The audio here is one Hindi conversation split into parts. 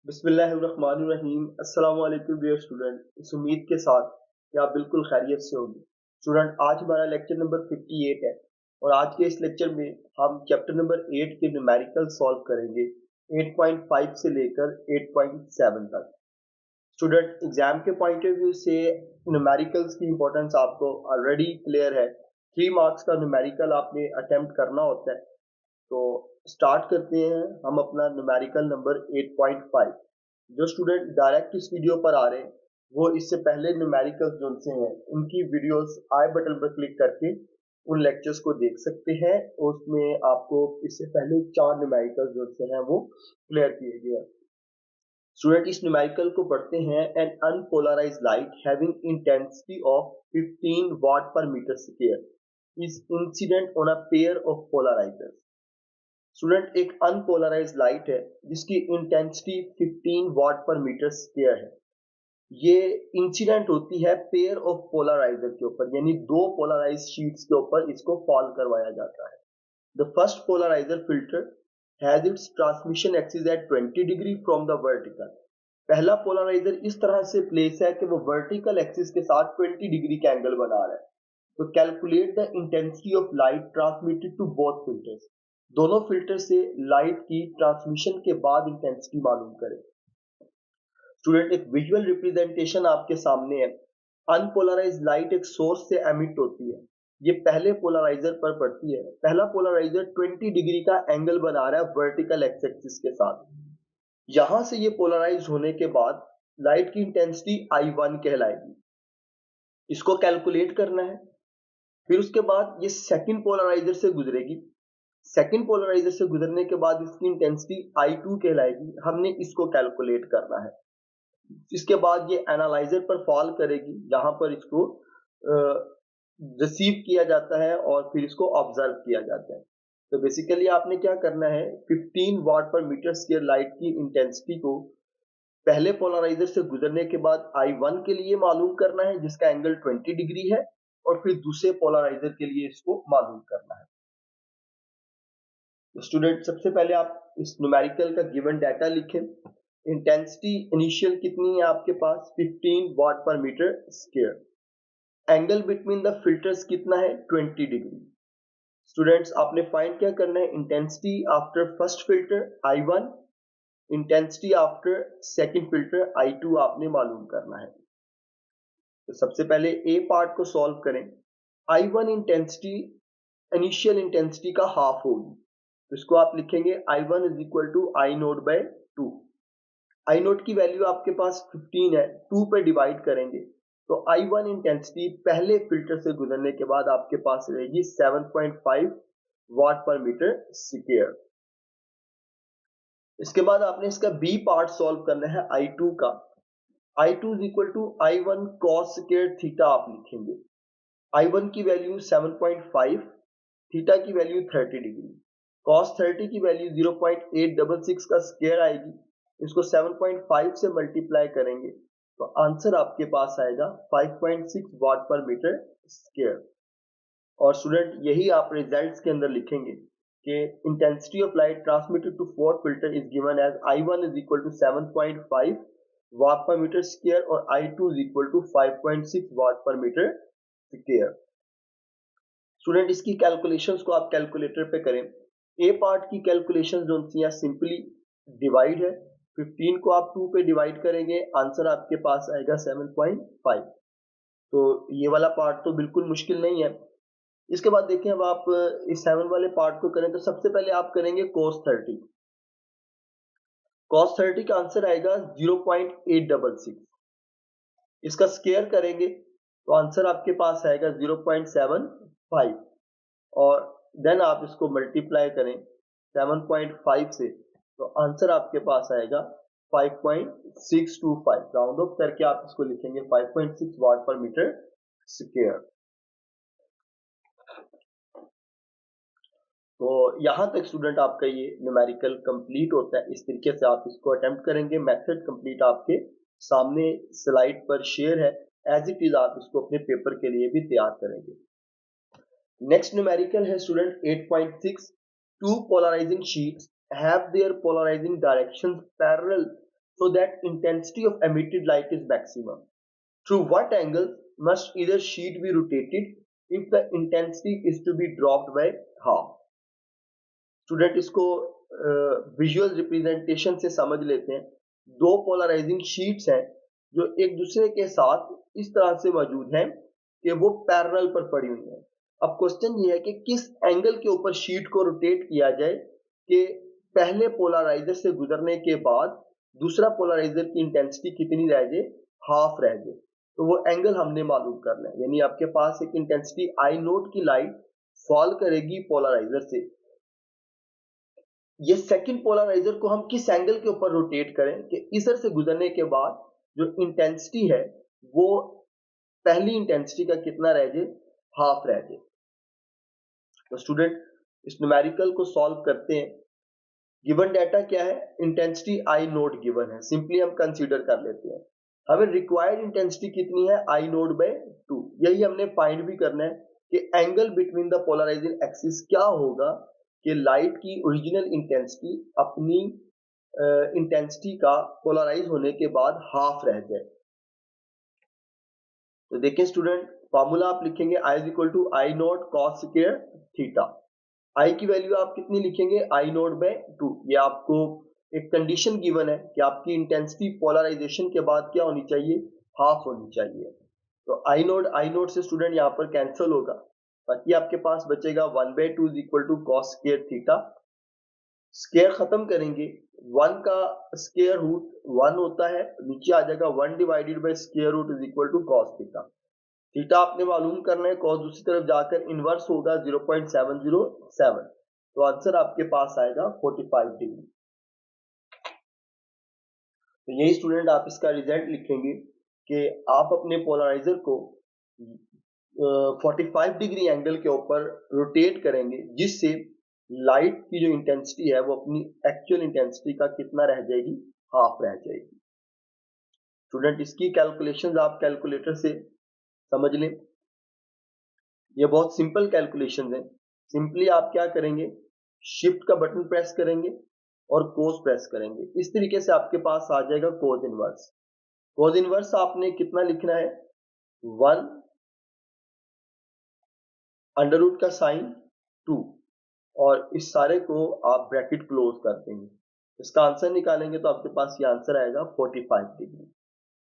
बिस्मिल्लाहिर्रहमानिर्रहीम। अस्सलाम वालेकुम डियर स्टूडेंट। इस उम्मीद के साथ कि आप बिल्कुल खैरियत से होंगे। स्टूडेंट, आज हमारा लेक्चर नंबर 58 है और आज के इस लेक्चर में हम चैप्टर नंबर 8 के न्यूमेरिकल सॉल्व करेंगे 8.5 से लेकर 8.7 तक। स्टूडेंट, एग्जाम के पॉइंट ऑफ व्यू से न्यूमेरिकल्स की इंपॉर्टेंस आपको ऑलरेडी क्लियर है। 3 मार्क्स का न्यूमेरिकल आपने अटेम्प्ट करना होता है। तो स्टार्ट करते हैं हम अपना न्यूमेरिकल नंबर 8.5। जो स्टूडेंट डायरेक्ट इस वीडियो पर आ रहे हैं वो इससे पहले न्यूमेरिकल्स जो से हैं उनकी वीडियोस आई बटन पर क्लिक करके उन लेक्चर्स को देख सकते हैं। उसमें आपको इससे पहले 4 न्यूमेरिकल्स जो से हैं वो क्लियर किए गए हैं। स्टूडेंट, इस न्यूमेरिकल को पढ़ते हैं। An unpolarised light having intensity of 15 watt per metre square is incident on a pair of polarisers. Student, एक अनपोलराइज्ड लाइट है जिसकी intensity 15 watt per metre square है। ये इंसिडेंट होती है पेयर ऑफ पोलराइजर के ऊपर, यानी दो पोलराइज शीट्स के ऊपर इसको फॉल करवाया जाता है। The first polarizer filter has its transmission axis at 20 degree from the vertical. पहला पोलराइजर इस तरह से प्लेस है कि वो वर्टिकल एक्सिस के साथ 20 डिग्री का एंगल बना रहा है। तो calculate the intensity of light transmitted to both filters. दोनों फिल्टर से लाइट की ट्रांसमिशन के बाद इंटेंसिटी मालूम करें। स्टूडेंट, एक विजुअल रिप्रेजेंटेशन आपके सामने है। अनपोलराइज्ड लाइट एक सोर्स से एमिट होती है। ये पहले पोलराइजर पर पड़ती है। पहला पोलराइजर 20 डिग्री का एंगल बना रहा है वर्टिकल एक्सिस के साथ। यहां से ये पोलराइज होने के बाद लाइट की इंटेंसिटी I1 कहलाएगी। इसको कैलकुलेट करना है। फिर उसके बाद ये सेकंड पोलराइजर से गुजरेगी। सेकंड पोलराइजर से गुजरने के बाद इसकी इंटेंसिटी I2 कहलाएगी। हमने इसको कैलकुलेट करना है। इसके बाद ये एनालाइजर पर फॉल करेगी, जहां पर इसको रिसीव किया जाता है और फिर इसको ऑब्जर्व किया जाता है। तो बेसिकली आपने क्या करना है, 15 watt per metre square light की इंटेंसिटी को पहले पोलराइजर से गुजरने के बाद I1 के लिए मालूम करना है जिसका एंगल 20 डिग्री है, और फिर दूसरे पोलराइजर के लिए इसको मालूम करना है। तो स्टूडेंट, सबसे पहले आप इस न्यूमेरिकल का गिवन डाटा लिखें। इंटेंसिटी इनिशियल कितनी है आपके पास, 15 watt per metre square. Angle between the filters कितना है, 20 डिग्री। स्टूडेंट्स, आपने फाइंड क्या करना है, intensity after first filter I1, intensity after second filter I2 आपने मालूम करना है। तो सबसे पहले ए पार्ट को सॉल्व करें। I1 इंटेंसिटी इनिशियल इंटेंसिटी का हाफ होगी, तो इसको आप लिखेंगे I1 is equal to I naught by 2। I naught की वैल्यू आपके पास 15 है, 2 पे डिवाइड करेंगे तो I1 इंटेंसिटी पहले फिल्टर से गुजरने के बाद आपके पास रहेगी 7.5 वाट पर मीटर स्क्वायर। इसके बाद आपने इसका बी पार्ट सॉल्व करना है I2 का। I2 is equal to I1 cos square theta आप लिखेंगे। I1 की वैल्यू 7.5, थीटा की वैल्यू 30 डिग्री। cos 30 की वैल्यू 0.866 का स्क्वायर आएगी। इसको 7.5 से मल्टीप्लाई करेंगे तो आंसर आपके पास आएगा 5.6 वाट पर मीटर स्क्वायर। और स्टूडेंट, यही आप रिजल्ट्स के अंदर लिखेंगे कि intensity of light transmitted to four filter is given as I1 is equal to 7.5 watt per metre square और I2 is equal to 5.6 watt per metre square. Student, इसकी कैलकुलेशंस को आप कैलकुलेटर पे करें। ए पार्ट की कैलकुलेशन जो है सिंपली डिवाइड है। 15 को आप 2 पे डिवाइड करेंगे, आंसर आपके पास आएगा 7.5। तो ये वाला पार्ट तो बिल्कुल मुश्किल नहीं है। इसके बाद देखें, अब आप इस 7 वाले पार्ट को करें तो सबसे पहले आप करेंगे cos 30। cos 30 का आंसर आएगा 0.866। इसका स्क्वायर करेंगे तो आंसर आपके पास आएगा 0.75, और देन आप इसको मल्टीप्लाई करें 7.5 से तो आंसर आपके पास आएगा 5.625। राउंड ऑफ करके आप इसको लिखेंगे 5.6 वाट पर मीटर स्क्वायर। तो यहां तक स्टूडेंट आपका ये न्यूमेरिकल कंप्लीट होता है। इस तरीके से आप इसको अटेम्प्ट करेंगे। मेथड कंप्लीट आपके सामने स्लाइड पर शेयर है। एज इट इज आप इसको अपने पेपर के लिए भी तैयार करेंगे। नेक्स्ट न्यूमेरिकल है student 8.6। Two polarizing sheets have their polarizing directions parallel so that intensity of emitted light is maximum. Through what angle must either sheet be rotated if the intensity is to be dropped by half? Student इसको विजुअल रिप्रेजेंटेशन से समझ लेते हैं। दो पोलराइजिंग शीट्स हैं जो एक दूसरे के साथ इस तरह से मौजूद हैं कि वो पैरेलल पर पड़ी हुई हैं। अब क्वेश्चन ये है कि किस एंगल के ऊपर शीट को रोटेट किया जाए कि पहले पोलराइजर से गुजरने के बाद दूसरा पोलराइजर की इंटेंसिटी कितनी रह जाए, हाफ रह जाए। तो वो एंगल हमने मालूम करना है, यानी आपके पास एक इंटेंसिटी आई नोट की लाइट फॉल करेगी पोलराइजर से, ये सेकंड पोलराइजर को हम किस एंगल के ऊपर रोटेट करें कि इधर से गुजरने के बाद जो इंटेंसिटी है वो पहली इंटेंसिटी का कितना रह जाए, हाफ रह जाए। तो स्टूडेंट इस न्यूमेरिकल को सॉल्व करते हैं। गिवन डाटा क्या है, इंटेंसिटी आई नोट गिवन है, सिंपली हम कंसीडर कर लेते हैं। हमें रिक्वायर्ड इंटेंसिटी कितनी है, आई नोट बाय 2। यही हमने फाइंड भी करना है कि angle between the polarizing axis क्या होगा कि लाइट की ओरिजिनल इंटेंसिटी अपनी इंटेंसिटी का पोलराइज होने के बाद हाफ रह जाए। तो देखें स्टूडेंट, फॉर्मूला आप लिखेंगे I is equal to I naught cos square theta. I की वैल्यू आप कितनी लिखेंगे, आई नोट बाय 2। ये आपको एक कंडीशन गिवन है कि आपकी इंटेंसिटी पोलराइजेशन के बाद क्या होनी चाहिए, हाफ होनी चाहिए। तो आई नोट से स्टूडेंट यहाँ पर कैंसिल होगा, बाकी आपके पास बचेगा 1/2 is equal to cos square theta. Square खत्म करेंगे, 1 का स्क्वायर रूट 1 होता है, नीचे आ जाएगा 1 divided by square root is equal to cos theta. Theta आपने मालूम करना है, कॉस दूसरी तरफ जाकर इनवर्स होगा 0.707, तो आंसर आपके पास आएगा 45 डिग्री। तो यही स्टूडेंट आप इसका रिजल्ट लिखेंगे कि आप अपने पोलराइजर को 45 डिग्री एंगल के ऊपर रोटेट करेंगे, जिससे लाइट की जो इंटेंसिटी है वो अपनी एक्चुअल इंटेंसिटी का कितना रह जाएगी, हाफ रह जाएगी। स्टूडेंट इसकी कैलकुलेशंस आप कैलकुलेटर से समझ लें, ये बहुत सिंपल कैलकुलेशंस हैं। सिंपली आप क्या करेंगे, शिफ्ट का बटन प्रेस करेंगे और कोस प्रेस करेंगे, इस तरीके से आपके पास आ जाएगा कोस इनवर्स। कोस इनवर्स आपने कितना लिखना है, 1 अंडर रूट का साइन 2, और इस सारे को आप ब्रैकेट क्लोज कर देंगे। इसका आंसर निकालेंगे तो आपके पास ये आंसर आएगा 45 डिग्री।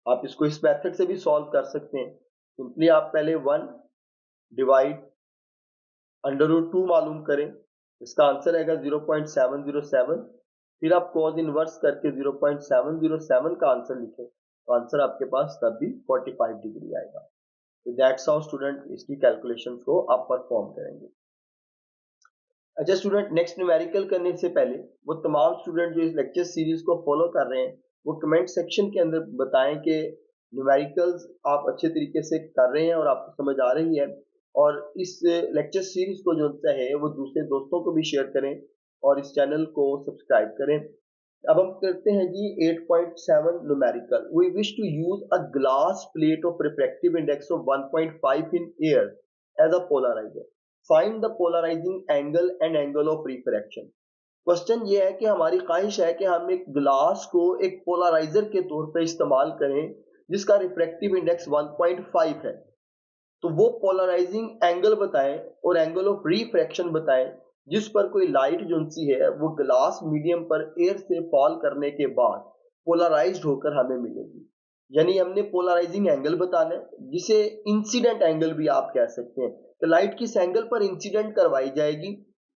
आप इसको इस मेथड से भी सॉल्व कर सकते हैं। सिंपली आप पहले 1 डिवाइड अंडर रूट 2 मालूम करें, इसका आंसर आएगा 0.707, फिर आप कॉज इनवर्स करके 0.707 का आंसर लिखें तो आंसर आपके पास तब भी 45 डिग्री आएगा। तो दैट्स हाउ स्टूडेंट इसकी कैलकुलेशंस को आप परफॉर्म करेंगे। अच्छा स्टूडेंट, नेक्स्ट न्यूमेरिकल करने से पहले वो तमाम स्टूडेंट जो इस लेक्चर सीरीज को फॉलो कर रहे हैं वो कमेंट सेक्शन के अंदर बताएं कि न्यूमेरिकल्स आप अच्छे तरीके से कर रहे हैं और आपको समझ आ रही है, और इस लेक्चर सीरीज को जो है वो दूसरे दोस्तों को भी शेयर करें और इस चैनल को सब्सक्राइब करें। अब हम करते हैं जी 8.7 numerical. We wish to use a glass plate of refractive index of 1.5 in air as a polarizer. Find the polarizing angle and angle of refraction. Question ये है कि हमारी ख्वाहिश है कि हम एक ग्लास को एक पोलराइजर के तौर पे इस्तेमाल करें जिसका रिफ्रैक्टिव इंडेक्स 1.5 है। तो वो पोलराइजिंग एंगल बताएं और एंगल ऑफ रिफ्रैक्शन बताएं जिस पर कोई लाइट जो सी है वो ग्लास मीडियम पर एयर से फॉल करने के बाद पोलराइज्ड होकर हमें मिलेगी। यानी हमने पोलराइजिंग एंगल बताना है, जिसे इंसिडेंट एंगल भी आप कह सकते हैं। तो लाइट किस एंगल पर इंसिडेंट करवाई जाएगी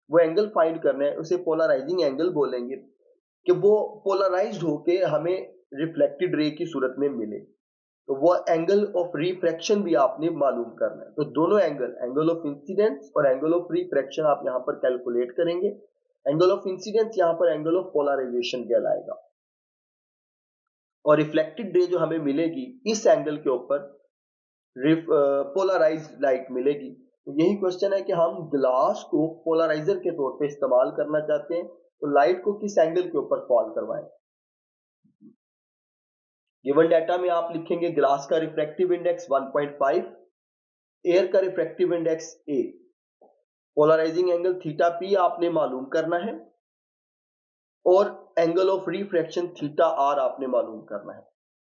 वो एंगल फाइंड करना है, उसे पोलराइजिंग एंगल बोलेंगे कि वो पोलराइज्ड होके हमें रिफ्लेक्टेड रे की सूरत में मिले। तो वो एंगल ऑफ रिफ्रैक्शन भी आपने मालूम करना है। तो दोनों एंगल, एंगल ऑफ इंसिडेंस और एंगल ऑफ रिफ्रैक्शन आप यहाँ पर कैलकुलेट करेंगे। एंगल ऑफ इंसिडेंस यहाँ पर एंगल ऑफ पोलराइजेशन कहलाएगा, और रिफ्लेक्टेड रे जो हमें मिलेगी इस एंगल के ऊपर पोलराइज्ड लाइट मिलेगी। तो यही क्वेश्चन है कि हम ग्लास को पोलराइजर के तौर पे इस्तेमाल करना चाहते हैं, तो लाइट को किस एंगल के ऊपर फॉल करवाएं। गिवन डाटा में आप लिखेंगे ग्लास का रिफ्रैक्टिव इंडेक्स 1.5, एयर का refractive index a, polarizing angle theta p आपने मालूम करना है, और angle of refraction theta R आपने मालूम करना है।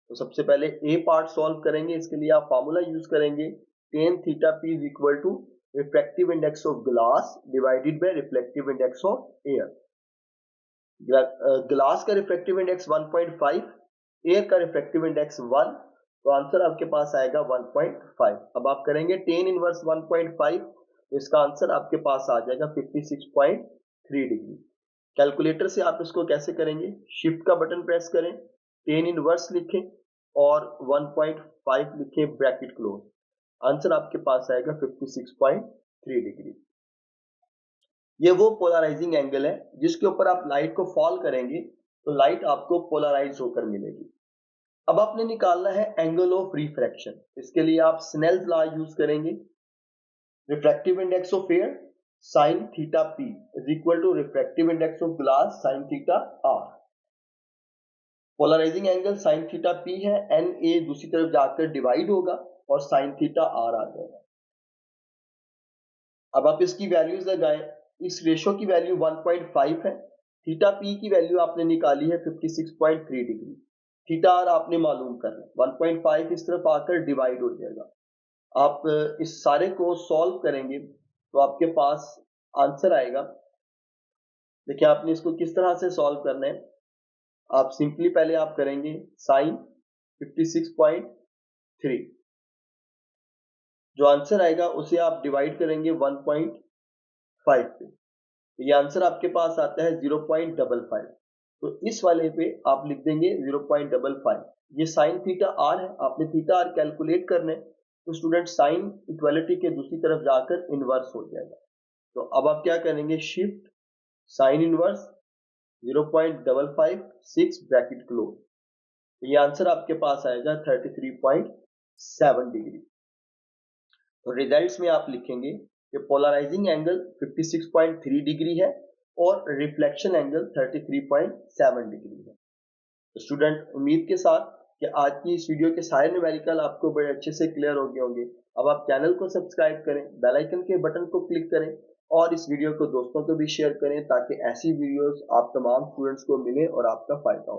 तो सबसे पहले ए पार्ट सॉल्व करेंगे। इसके लिए आप फार्मूला यूज करेंगे tan theta P is equal to refractive index of glass divided by reflective index of air. Glass का रिफ्रैक्टिव इंडेक्स 1.5, एयर का रिफ्रैक्टिव इंडेक्स 1, तो आंसर आपके पास आएगा 1.5। अब आप करेंगे tan इनवर्स 1.5, तो इसका आंसर आपके पास आ जाएगा 56.3 डिग्री। कैलकुलेटर से आप इसको कैसे करेंगे, शिफ्ट का बटन प्रेस करें, tan इनवर्स लिखें और 1.5 लिखें, ब्रैकेट क्लोज, आंसर आपके पास आएगा 56.3 डिग्री। ये वो पोलराइजिंग एंगल है जिसके ऊपर आप लाइट को फॉल करेंगे तो लाइट आपको पोलराइज होकर मिलेगी। अब आपने निकालना है एंगल ऑफ रिफ्रैक्शन। इसके लिए आप स्नेल्स लॉ यूज करेंगे। Refractive index of air sin theta p is equal to refractive index of glass sin theta r। Polarizing angle sin theta p है, na दूसरी तरफ जाकर डिवाइड होगा और sin थीटा r आ जाएगा। अब आप इसकी वैल्यूज लगाएं। इस रेशो की वैल्यू 1.5 है, थीटा p की वैल्यू आपने निकाली है 56.3 डिग्री, थीटा r आपने मालूम करना है। 1.5 इस तरफ आकर डिवाइड हो जाएगा। आप इस सारे को सॉल्व करेंगे तो आपके पास आंसर आएगा। देखिए आपने इसको किस तरह से सॉल्व करना है। आप सिंपली पहले आप करेंगे साइन 56.3, जो आंसर आएगा उसे आप डिवाइड करेंगे 1.5 पे, तो ये आंसर आपके पास आता है 0.55। तो इस वाले पे आप लिख देंगे 0.55। ये साइन थीटा आर है, आपने थीटा आर कैलकुलेट करना है, तो स्टूडेंट साइन इक्वलिटी के दूसरी तरफ जाकर इनवर्स हो जाएगा। तो अब आप क्या करेंगे, shift sine inverse 0.55 6 bracket close, तो ये आंसर आपके पास आएगा 33.7 डिग्री। तो रिजल्ट्स में आप लिखेंगे कि पोलराइजिंग एंगल 56.3 डिग्री है और रिफ्लेक्शन एंगल 33.7 डिग्री है। तो स्टूडेंट उम्मीद के साथ कि आज की इस वीडियो के सारे न्यूमेरिकल आपको बड़े अच्छे से क्लियर हो गए होंगे। अब आप चैनल को सब्सक्राइब करें, बेल आइकन के बटन को क्लिक करें और इस वीडियो को दोस्तों को भी शेयर करें ताकि ऐसी वीडियोस आप तमाम स्टूडेंट्स को मिले और आपका फायदा हो।